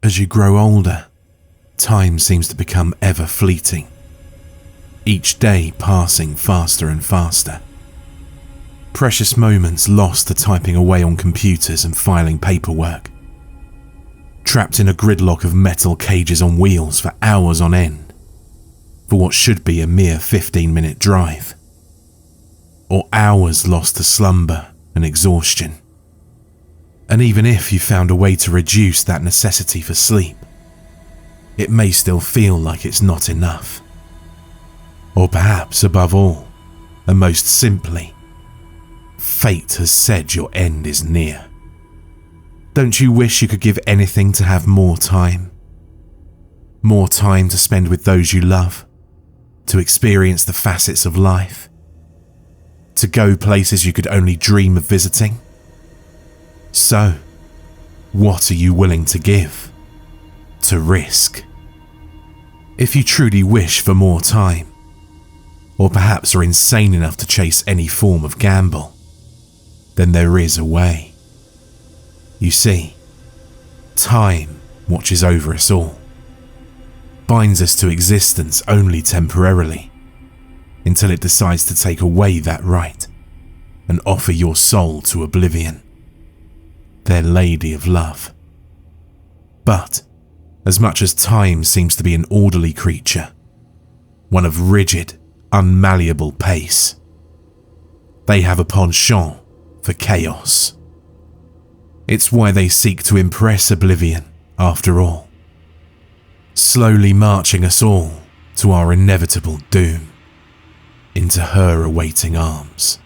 As you grow older, time seems to become ever fleeting, each day passing faster and faster. Precious moments lost to typing away on computers and filing paperwork. Trapped in a gridlock of metal cages on wheels for hours on end, for what should be a mere 15-minute drive. Or hours lost to slumber and exhaustion. And even if you found a way to reduce that necessity for sleep, it may still feel like it's not enough. Or perhaps above all, and most simply, fate has said your end is near. Don't you wish you could give anything to have more time? More time to spend with those you love, to experience the facets of life, to go places you could only dream of visiting? So, what are you willing to give, to risk? If you truly wish for more time, or perhaps are insane enough to chase any form of gamble, then there is a way. You see, time watches over us all, binds us to existence only temporarily, until it decides to take away that right and offer your soul to oblivion, their lady of love. But, as much as time seems to be an orderly creature, one of rigid, unmalleable pace, they have a penchant for chaos. It's why they seek to impress oblivion, after all, slowly marching us all to our inevitable doom, into her awaiting arms.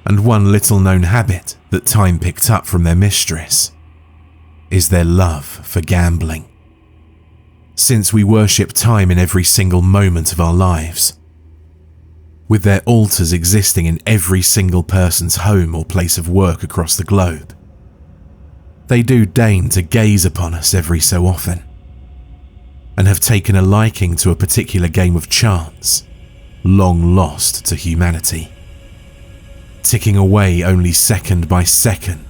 And one little-known habit that time picked up from their mistress is their love for gambling. Since we worship time in every single moment of our lives, with their altars existing in every single person's home or place of work across the globe, they do deign to gaze upon us every so often, and have taken a liking to a particular game of chance, long lost to humanity, ticking away only second by second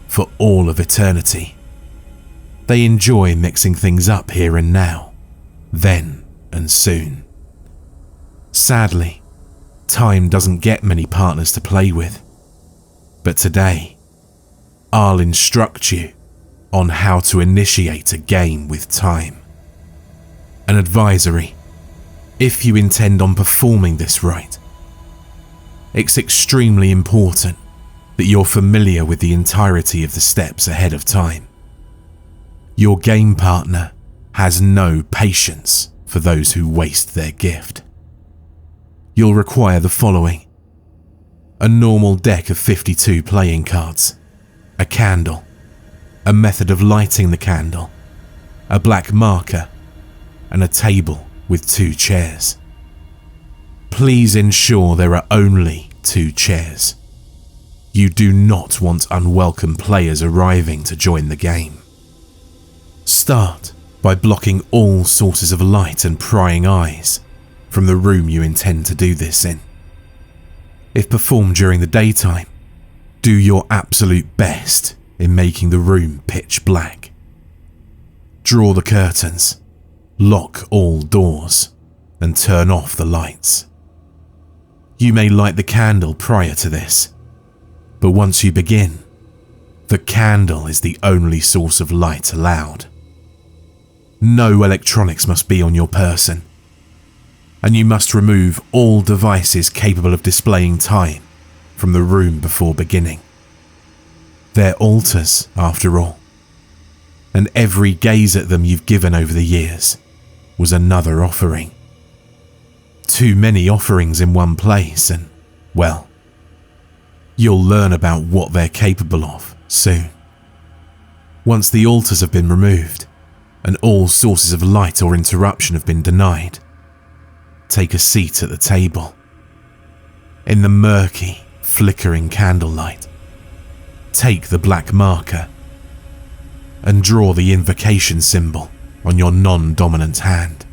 for all of eternity. They enjoy mixing things up here and now, then and soon. Sadly, time doesn't get many partners to play with, but today, I'll instruct you on how to initiate a game with time. An advisory: if you intend on performing this rite, it's extremely important that you're familiar with the entirety of the steps ahead of time. Your game partner has no patience for those who waste their gift. You'll require the following: a normal deck of 52 playing cards, a candle, a method of lighting the candle, a black marker, and a table with 2 chairs. Please ensure there are only 2 chairs. You do not want unwelcome players arriving to join the game. Start by blocking all sources of light and prying eyes from the room you intend to do this in. If performed during the daytime, do your absolute best in making the room pitch black. Draw the curtains, lock all doors, and turn off the lights. You may light the candle prior to this, but once you begin, the candle is the only source of light allowed. No electronics must be on your person, and you must remove all devices capable of displaying time from the room before beginning. They're altars, after all, and every gaze at them you've given over the years was another offering. Too many offerings in one place, and, well, you'll learn about what they're capable of soon. Once the altars have been removed, and all sources of light or interruption have been denied, take a seat at the table. In the murky, flickering candlelight, take the black marker and draw the invocation symbol on your non-dominant hand.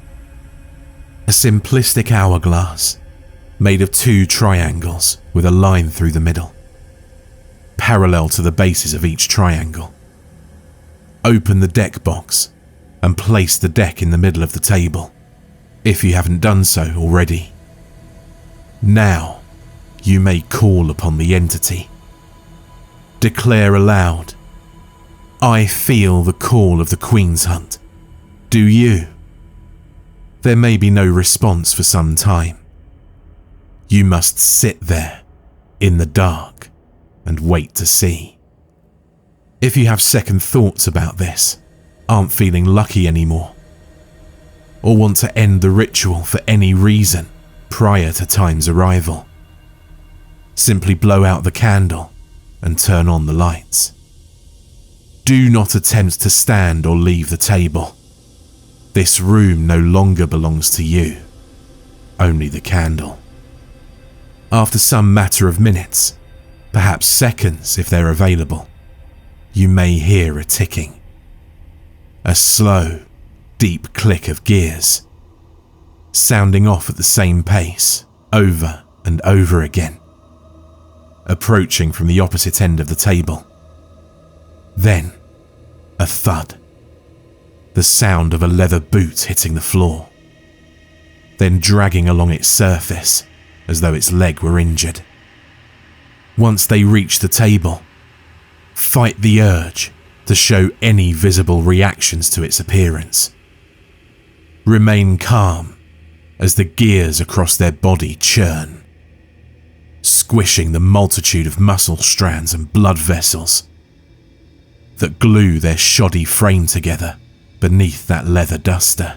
A simplistic hourglass made of 2 triangles with a line through the middle, parallel to the bases of each triangle. Open the deck box and place the deck in the middle of the table, if you haven't done so already. Now, you may call upon the entity. Declare aloud, "I feel the call of the Queen's Hunt. Do you?" There may be no response for some time. You must sit there, in the dark, and wait to see. If you have second thoughts about this, aren't feeling lucky anymore, or want to end the ritual for any reason prior to time's arrival, simply blow out the candle and turn on the lights. Do not attempt to stand or leave the table. This room no longer belongs to you, only the candle. After some matter of minutes, perhaps seconds if they're available, you may hear a ticking. A slow, deep click of gears, sounding off at the same pace, over and over again, approaching from the opposite end of the table. Then, a thud. The sound of a leather boot hitting the floor, then dragging along its surface as though its leg were injured. Once they reach the table, fight the urge to show any visible reactions to its appearance. Remain calm as the gears across their body churn, squishing the multitude of muscle strands and blood vessels that glue their shoddy frame together beneath that leather duster.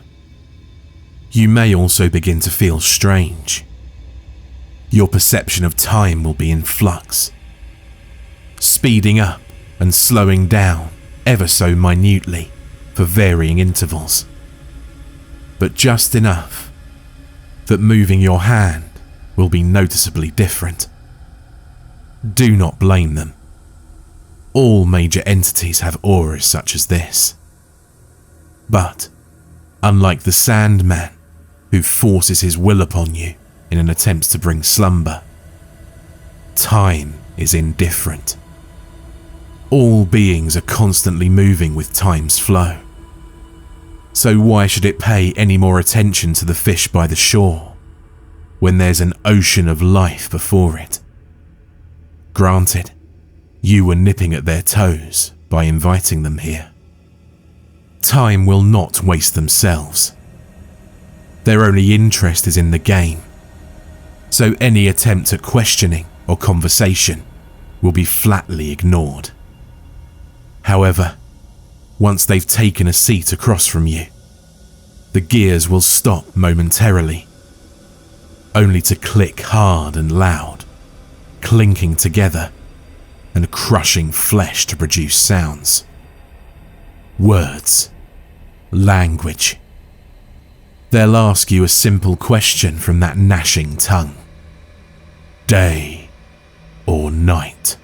You may also begin to feel strange. Your perception of time will be in flux, speeding up and slowing down ever so minutely for varying intervals, but just enough that moving your hand will be noticeably different. Do not blame them. All major entities have auras such as this. But, unlike the Sandman, who forces his will upon you in an attempt to bring slumber, time is indifferent. All beings are constantly moving with time's flow. So why should it pay any more attention to the fish by the shore when there's an ocean of life before it? Granted, you were nipping at their toes by inviting them here. Time will not waste themselves. Their only interest is in the game, so any attempt at questioning or conversation will be flatly ignored. However, once they've taken a seat across from you, the gears will stop momentarily, only to click hard and loud, clinking together and crushing flesh to produce sounds. Words. Language. They'll ask you a simple question from that gnashing tongue. Day or night?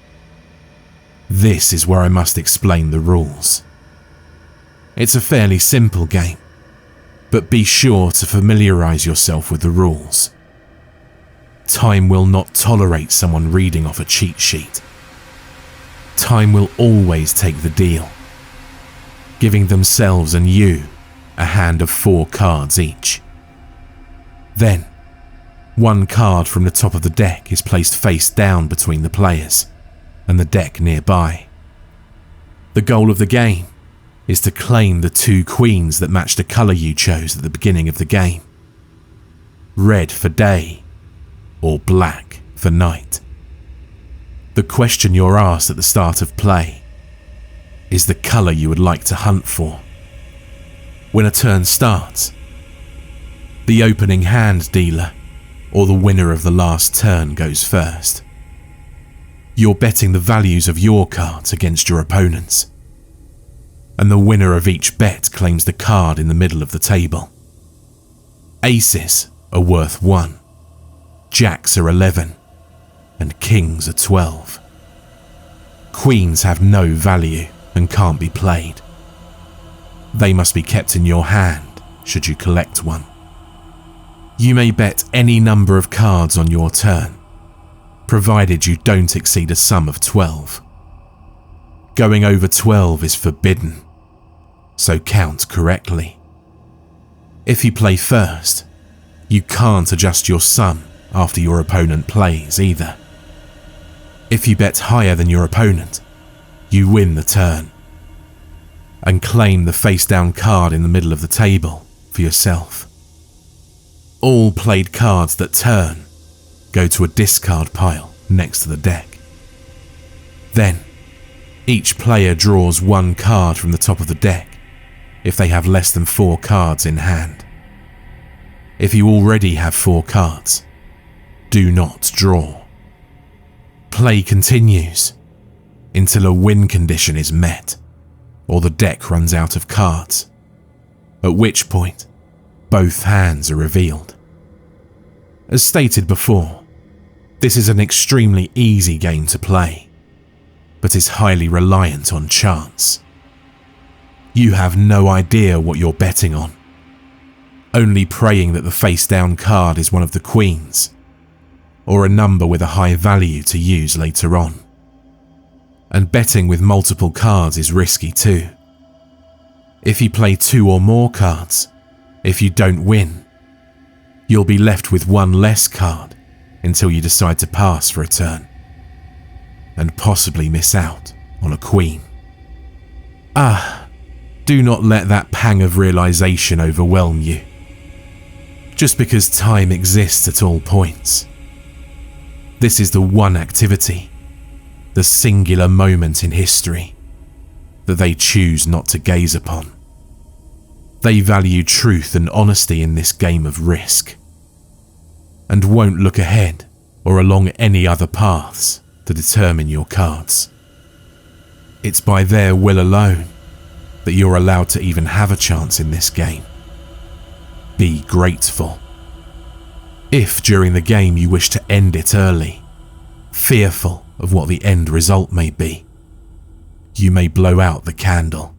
This is where I must explain the rules. It's a fairly simple game, but be sure to familiarize yourself with the rules. Time will not tolerate someone reading off a cheat sheet. Time will always take the deal, giving themselves and you a hand of 4 cards each. Then, 1 card from the top of the deck is placed face down between the players and the deck nearby. The goal of the game is to claim the 2 queens that match the colour you chose at the beginning of the game. Red for day, or black for night. The question you're asked at the start of play is the colour you would like to hunt for. When a turn starts, the opening hand dealer or the winner of the last turn goes first. You're betting the values of your cards against your opponents, and the winner of each bet claims the card in the middle of the table. Aces are worth 1, jacks are 11, and kings are 12. Queens have no value and can't be played. They must be kept in your hand should you collect one. You may bet any number of cards on your turn, provided you don't exceed a sum of 12. Going over 12 is forbidden, so count correctly. If you play first, you can't adjust your sum after your opponent plays either. If you bet higher than your opponent, you win the turn and claim the face-down card in the middle of the table for yourself. All played cards that turn go to a discard pile next to the deck. Then, each player draws one card from the top of the deck if they have less than 4 cards in hand. If you already have 4 cards, do not draw. Play continues until a win condition is met or the deck runs out of cards, at which point both hands are revealed. As stated before, this is an extremely easy game to play, but is highly reliant on chance. You have no idea what you're betting on, only praying that the face-down card is one of the queens, or a number with a high value to use later on. And betting with multiple cards is risky too. If you play 2 or more cards, if you don't win, you'll be left with 1 less card until you decide to pass for a turn, and possibly miss out on a queen. Do not let that pang of realization overwhelm you. Just because time exists at all points, this is the one activity, the singular moment in history, that they choose not to gaze upon. They value truth and honesty in this game of risk, and won't look ahead or along any other paths to determine your cards. It's by their will alone that you're allowed to even have a chance in this game. Be grateful. If during the game you wish to end it early, fearful of what the end result may be, you may blow out the candle.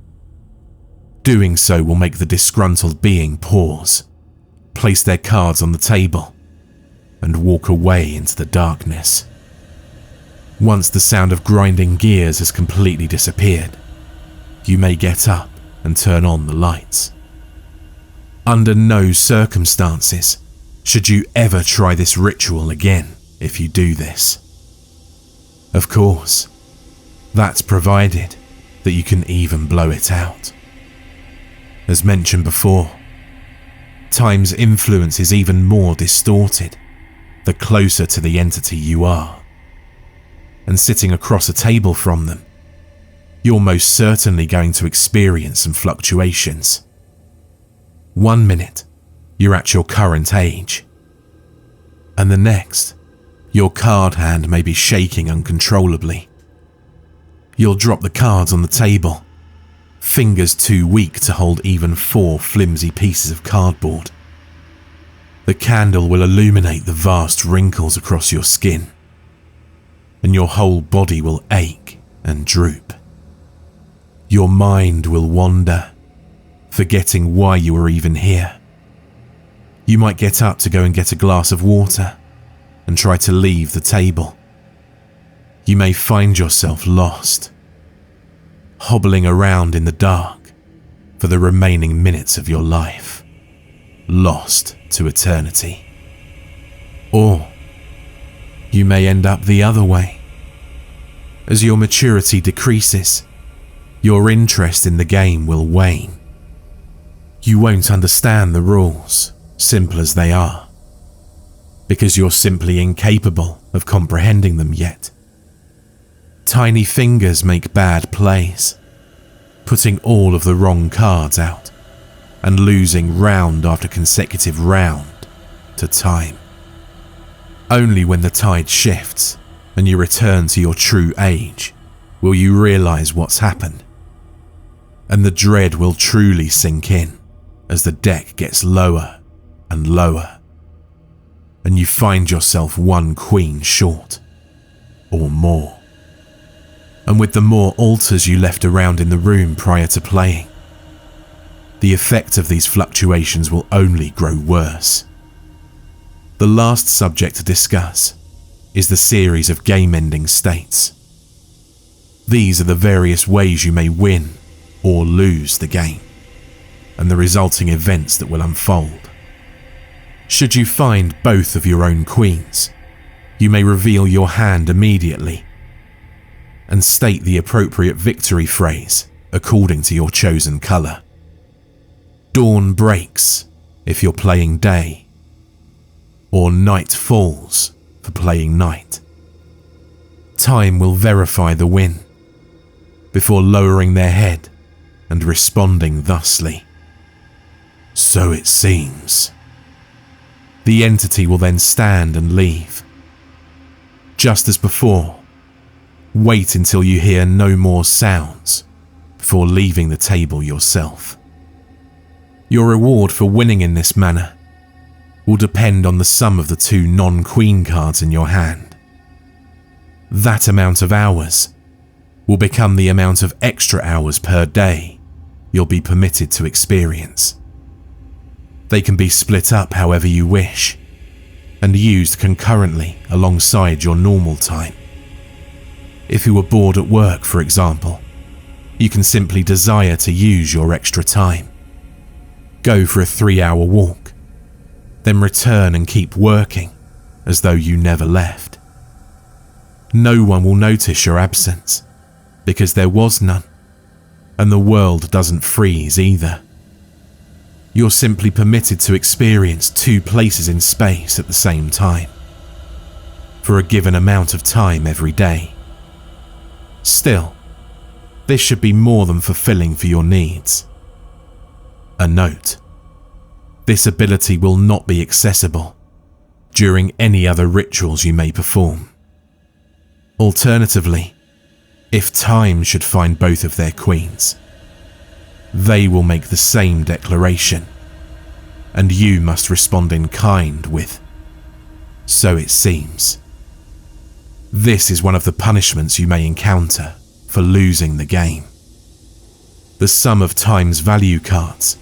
Doing so will make the disgruntled being pause, place their cards on the table, and walk away into the darkness. Once the sound of grinding gears has completely disappeared, you may get up and turn on the lights. Under no circumstances should you ever try this ritual again if you do this. Of course, that's provided that you can even blow it out. As mentioned before, time's influence is even more distorted the closer to the entity you are. And sitting across a table from them, you're most certainly going to experience some fluctuations. 1 minute, you're at your current age, and the next, your card hand may be shaking uncontrollably. You'll drop the cards on the table, fingers too weak to hold even 4 flimsy pieces of cardboard. The candle will illuminate the vast wrinkles across your skin, and your whole body will ache and droop. Your mind will wander, forgetting why you were even here. You might get up to go and get a glass of water and try to leave the table. You may find yourself lost, hobbling around in the dark for the remaining minutes of your life, lost to eternity. Or you may end up the other way. As your maturity decreases, your interest in the game will wane. You won't understand the rules, simple as they are, because you're simply incapable of comprehending them yet. Tiny fingers make bad plays, putting all of the wrong cards out and losing round after consecutive round to time. Only when the tide shifts and you return to your true age will you realize what's happened, and the dread will truly sink in as the deck gets lower and lower, and you find yourself 1 queen short, or more. And with the more altars you left around in the room prior to playing, the effect of these fluctuations will only grow worse. The last subject to discuss is the series of game-ending states. These are the various ways you may win or lose the game. and the resulting events that will unfold. Should you find both of your own queens, you may reveal your hand immediately and state the appropriate victory phrase according to your chosen colour. Dawn breaks if you're playing day, or night falls for playing night. Time will verify the win before lowering their head and responding thusly. So it seems. The entity will then stand and leave. Just as before, wait until you hear no more sounds before leaving the table yourself. Your reward for winning in this manner will depend on the sum of the 2 non-queen cards in your hand. That amount of hours will become the amount of extra hours per day you'll be permitted to experience. They can be split up however you wish and used concurrently alongside your normal time. If you were bored at work, for example, you can simply desire to use your extra time. Go for a 3-hour walk, then return and keep working as though you never left. No one will notice your absence because there was none, and the world doesn't freeze either. You're simply permitted to experience 2 places in space at the same time, for a given amount of time every day. Still, this should be more than fulfilling for your needs. A note: this ability will not be accessible during any other rituals you may perform. Alternatively, if Time should find both of their queens, they will make the same declaration, and you must respond in kind with, "So it seems." This is one of the punishments you may encounter for losing the game. The sum of Time's value cards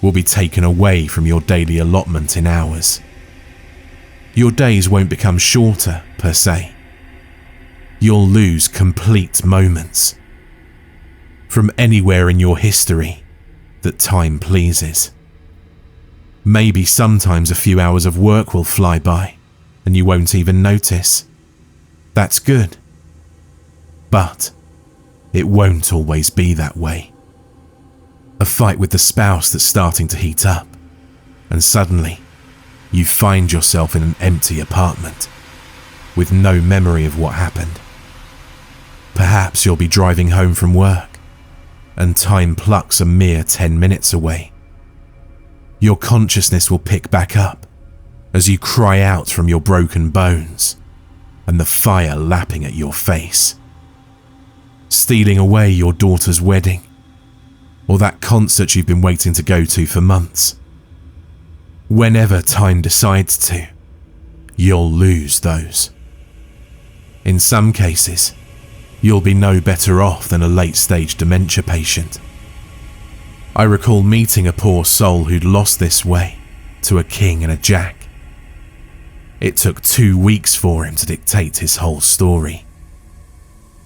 will be taken away from your daily allotment in hours. Your days won't become shorter, per se. You'll lose complete moments from anywhere in your history that Time pleases. Maybe sometimes a few hours of work will fly by and you won't even notice. That's good. But it won't always be that way. A fight with the spouse that's starting to heat up, and suddenly you find yourself in an empty apartment with no memory of what happened. Perhaps you'll be driving home from work and Time plucks a mere 10 minutes away. Your consciousness will pick back up as you cry out from your broken bones and the fire lapping at your face. Stealing away your daughter's wedding, or that concert you've been waiting to go to for months. Whenever Time decides to, you'll lose those. In some cases, you'll be no better off than a late-stage dementia patient. I recall meeting a poor soul who'd lost this way to a king and a jack. It took 2 weeks for him to dictate his whole story.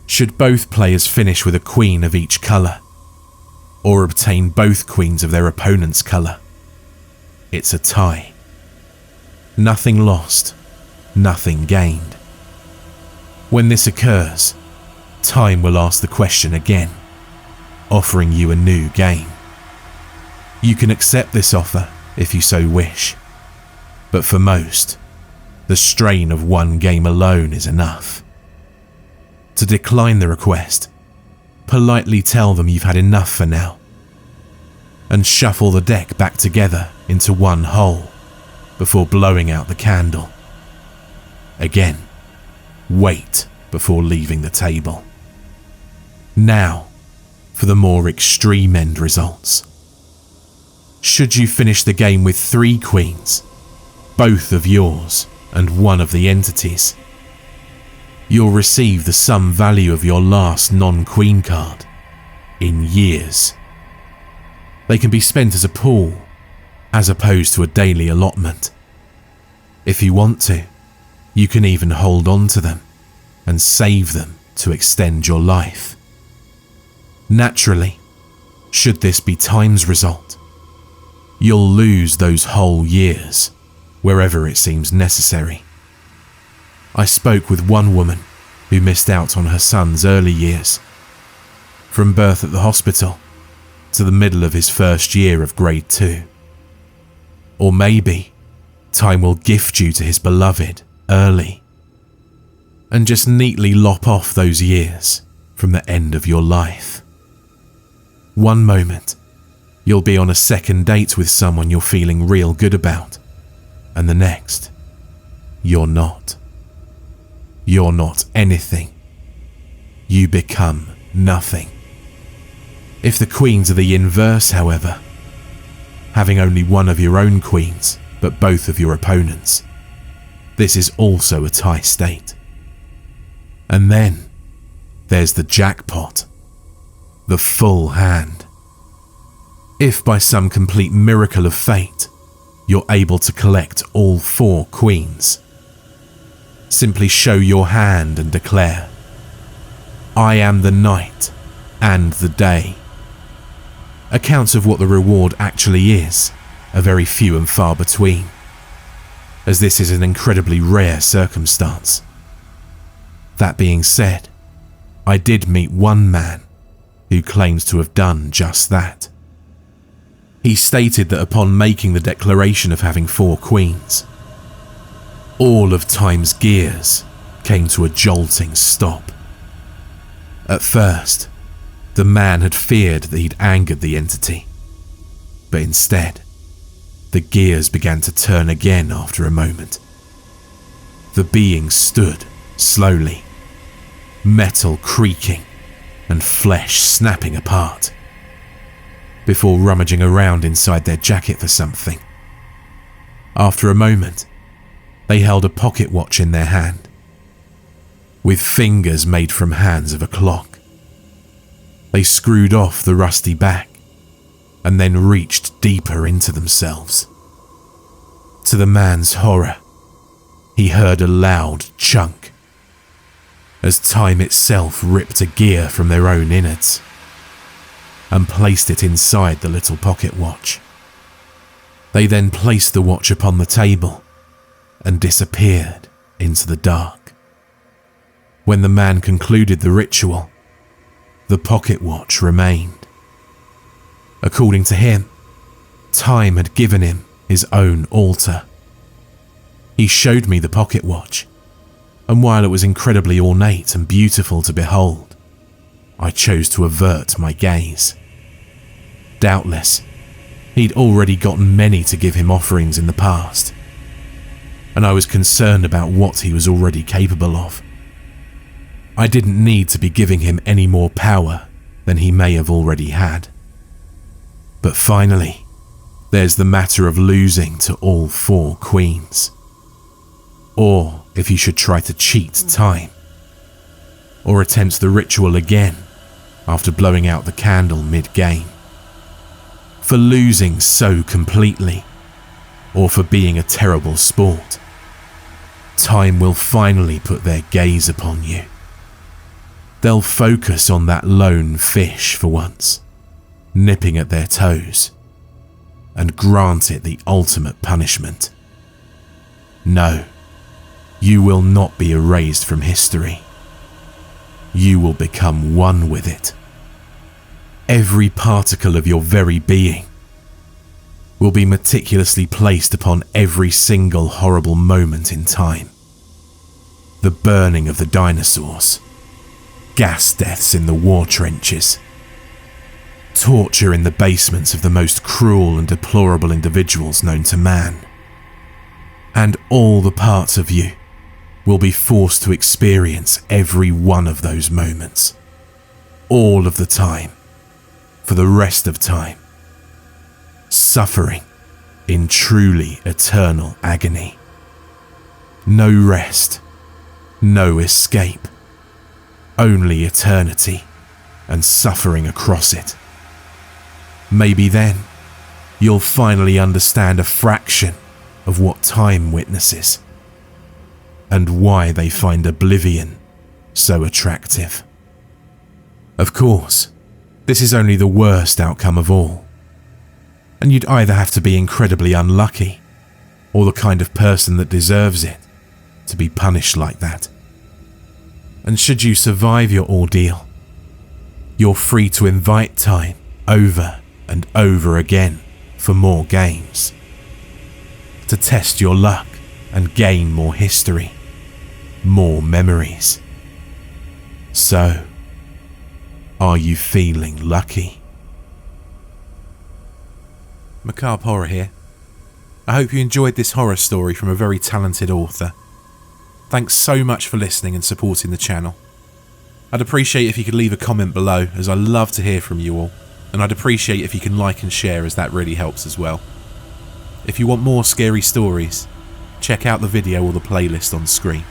Should both players finish with a queen of each colour, or obtain both queens of their opponent's colour, it's a tie. Nothing lost, nothing gained. When this occurs, Time will ask the question again, offering you a new game. You can accept this offer if you so wish, but for most, the strain of one game alone is enough. To decline the request, politely tell them you've had enough for now, and shuffle the deck back together into one whole before blowing out the candle. Again, wait before leaving the table. Now, for the more extreme end results. Should you finish the game with 3 queens, both of yours and one of the entities, you'll receive the sum value of your last non-queen card in years. They can be spent as a pool, as opposed to a daily allotment. If you want to, you can even hold on to them and save them to extend your life. Naturally, should this be Time's result, you'll lose those whole years wherever it seems necessary. I spoke with one woman who missed out on her son's early years, from birth at the hospital to the middle of his first year of grade 2. Or maybe time will gift you to his beloved early and just neatly lop off those years from the end of your life. One moment, you'll be on a second date with someone you're feeling real good about, and the next, you're not. You're not anything. You become nothing. If the queens are the inverse, however, having only one of your own queens but both of your opponents, this is also a tie state. And then there's the jackpot, the full hand. If by some complete miracle of fate, you're able to collect all 4 queens, simply show your hand and declare, "I am the night and the day." Accounts of what the reward actually is are very few and far between, as this is an incredibly rare circumstance. That being said, I did meet one man who claims to have done just that. He stated that upon making the declaration of having 4 queens, all of time's gears came to a jolting stop. At first, the man had feared that he'd angered the entity, but instead, the gears began to turn again after a moment. The being stood slowly, metal creaking and flesh snapping apart, before rummaging around inside their jacket for something. After a moment, they held a pocket watch in their hand, with fingers made from hands of a clock. They screwed off the rusty back and then reached deeper into themselves. To the man's horror, he heard a loud chunk as time itself ripped a gear from their own innards and placed it inside the little pocket watch. They then placed the watch upon the table and disappeared into the dark. When the man concluded the ritual, the pocket watch remained. According to him, time had given him his own altar. He showed me the pocket watch, and while it was incredibly ornate and beautiful to behold, I chose to avert my gaze. Doubtless, he'd already gotten many to give him offerings in the past, and I was concerned about what he was already capable of. I didn't need to be giving him any more power than he may have already had. But finally, there's the matter of losing to all 4 queens. Or if he should try to cheat time, or attempt the ritual again after blowing out the candle mid-game. For losing so completely, or for being a terrible sport, time will finally put their gaze upon you. They'll focus on that lone fish for once, nipping at their toes, and grant it the ultimate punishment. No, you will not be erased from history. You will become one with it. Every particle of your very being will be meticulously placed upon every single horrible moment in time. The burning of the dinosaurs, gas deaths in the war trenches, torture in the basements of the most cruel and deplorable individuals known to man, and all the parts of you will be forced to experience every one of those moments, all of the time, for the rest of time, suffering in truly eternal agony. No rest, no escape, only eternity and suffering across it. Maybe then you'll finally understand a fraction of what time witnesses and why they find oblivion so attractive. Of course, this is only the worst outcome of all. And you'd either have to be incredibly unlucky, or the kind of person that deserves it, to be punished like that. And should you survive your ordeal, you're free to invite time over and over again for more games, to test your luck and gain more history, more memories. So, are you feeling lucky? Macabre Horror here. I hope you enjoyed this horror story from a very talented author. Thanks so much for listening and supporting the channel. I'd appreciate if you could leave a comment below, as I love to hear from you all, and I'd appreciate if you can like and share, as that really helps as well. If you want more scary stories, check out the video or the playlist on screen.